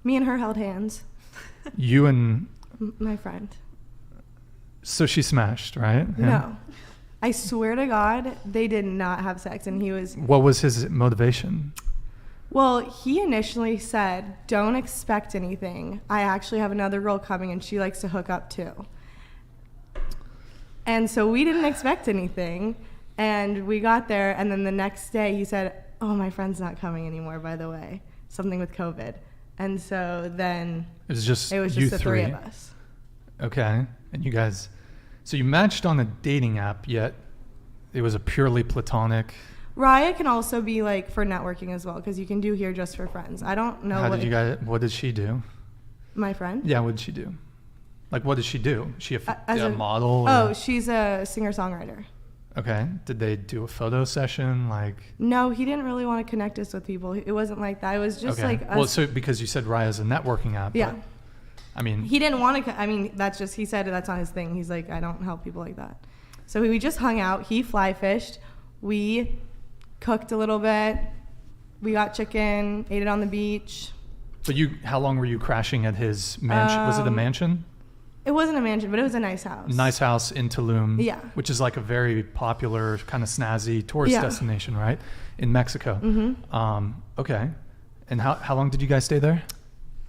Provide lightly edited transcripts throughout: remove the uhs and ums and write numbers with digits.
Me and her held hands. You and my friend. So she smashed, right? Him? No. I swear to God, they did not have sex, and he was... What was his motivation? Well, he initially said, don't expect anything. I actually have another girl coming, and she likes to hook up too. And so we didn't expect anything, and we got there, and then the next day he said, oh, my friend's not coming anymore, by the way. Something with COVID. And so then... It was just the three of us. Okay. And you guys... So you matched on a dating app, yet it was a purely platonic... Raya can also be like for networking as well, because you can do here just for friends. I don't know. What did she do? My friend? Yeah, what did she do? Like, what did she do? Is she a model? Oh, she's a singer-songwriter. Okay. Did they do a photo session? Like... No, he didn't really want to connect us with people. It wasn't like that. It was just like us. Well, so because you said Raya's a networking app. Yeah. But, I mean... He didn't want to... I mean, that's just... He said that's not his thing. He's like, I don't help people like that. So we just hung out. He fly fished. We cooked a little bit. We got chicken, ate it on the beach. But how long were you crashing at his mansion? Was it a mansion? It wasn't a mansion, but it was a nice house. Nice house in Tulum. Yeah. Which is like a very popular, kind of snazzy tourist destination, right? In Mexico. Mm-hmm. Okay. And how long did you guys stay there?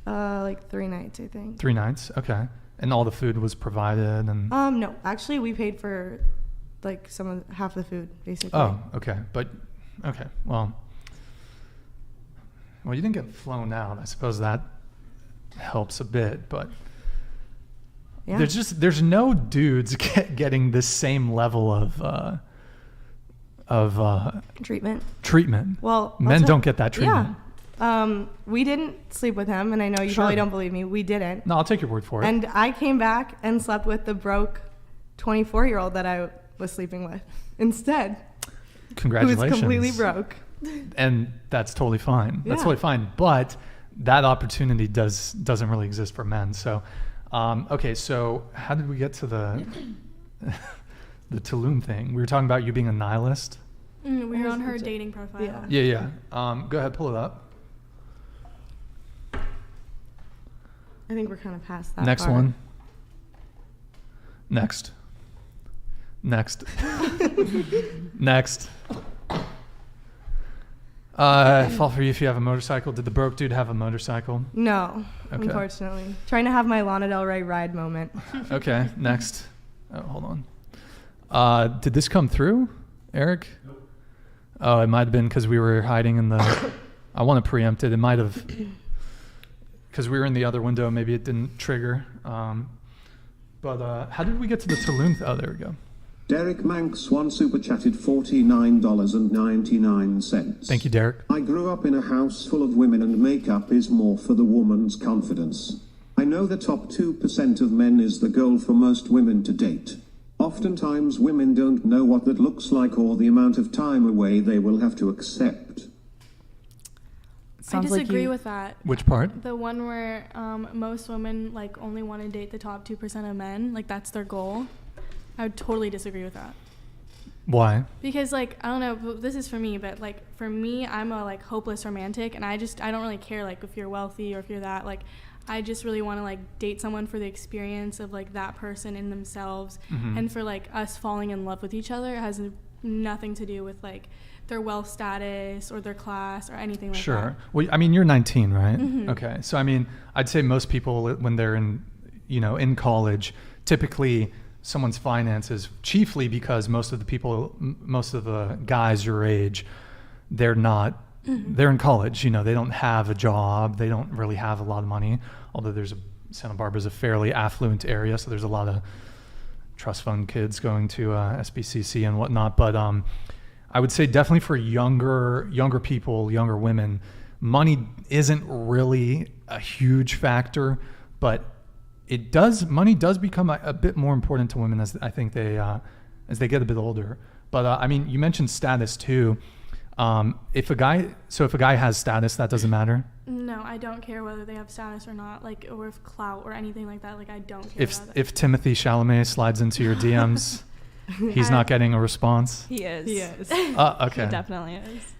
Like 3 nights, I think. 3 nights? Okay. And all the food was provided and... No. Actually, we paid for like half the food, basically. Oh, okay. But... Okay, well, you didn't get flown out. I suppose that helps a bit, but yeah. There's no dudes getting this same level of treatment. Well, men don't get that treatment. Yeah. We didn't sleep with him, and I know you probably don't believe me. We didn't. No, I'll take your word for it. And I came back and slept with the broke 24-year-old that I was sleeping with instead. Congratulations. Who's completely broke. And that's totally fine. That's totally fine. But that opportunity doesn't really exist for men. So, okay. So how did we get to the Tulum thing? We were talking about you being a nihilist. We were on her dating profile. Yeah. Go ahead, pull it up. I think we're kind of past that. Next one. Next. Next. Fall for you if you have a motorcycle. Did the broke dude have a motorcycle? No, unfortunately. Trying to have my Lana Del Rey ride moment. Okay, next. Oh, hold on. Did this come through, Eric? Nope. Oh, it might have been because we were hiding in the... I want to preempt it. It might have... Because we were in the other window, maybe it didn't trigger. But how did we get to the Tulum? Oh, there we go. Derek Manx one super chatted $49.99. Thank you, Derek. I grew up in a house full of women and makeup is more for the woman's confidence. I know the top 2% of men is the goal for most women to date. Oftentimes women don't know what that looks like or the amount of time away they will have to accept. I disagree with that. Which part? The one where most women like only want to date the top 2% of men, like that's their goal. I would totally disagree with that. Why? Because like I don't know, this is for me, but like for me, I'm a like hopeless romantic, and I don't really care like if you're wealthy or if you're that. Like I just really want to like date someone for the experience of like that person in themselves, and for like us falling in love with each other. It has nothing to do with like their wealth status or their class or anything like that. Sure. Well, I mean, you're 19, right? Mm-hmm. Okay. So I mean, I'd say most people when they're in college, typically someone's finances, chiefly because most of the guys your age, they're in college, they don't have a job, they don't really have a lot of money, although Santa Barbara's a fairly affluent area, so there's a lot of trust fund kids going to SBCC and whatnot, but I would say definitely for younger people, younger women, money isn't really a huge factor, but money does become a bit more important to women as I think as they get a bit older. But I mean, you mentioned status too. If a guy has status, that doesn't matter. No, I don't care whether they have status or not, like, or if clout or anything like that. Like, I don't care about that. If Timothy Chalamet slides into your DMs, he's not getting a response. He is. He is. Okay. He definitely is.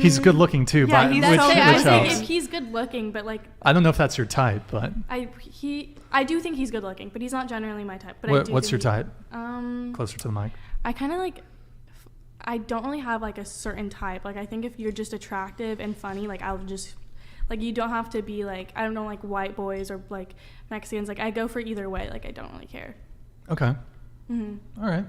He's good looking too. Yeah, but he's which, so which good. I think helps. if he's good looking, but like I don't know if that's your type, but I do think he's good looking, but he's not generally my type. But what's your type? Closer to the mic. I kind of like. I don't really have like a certain type. Like I think if you're just attractive and funny, like I'll just like you don't have to be like I don't know like white boys or like Mexicans. Like I go for either way. Like I don't really care. Okay. Mm-hmm. All right.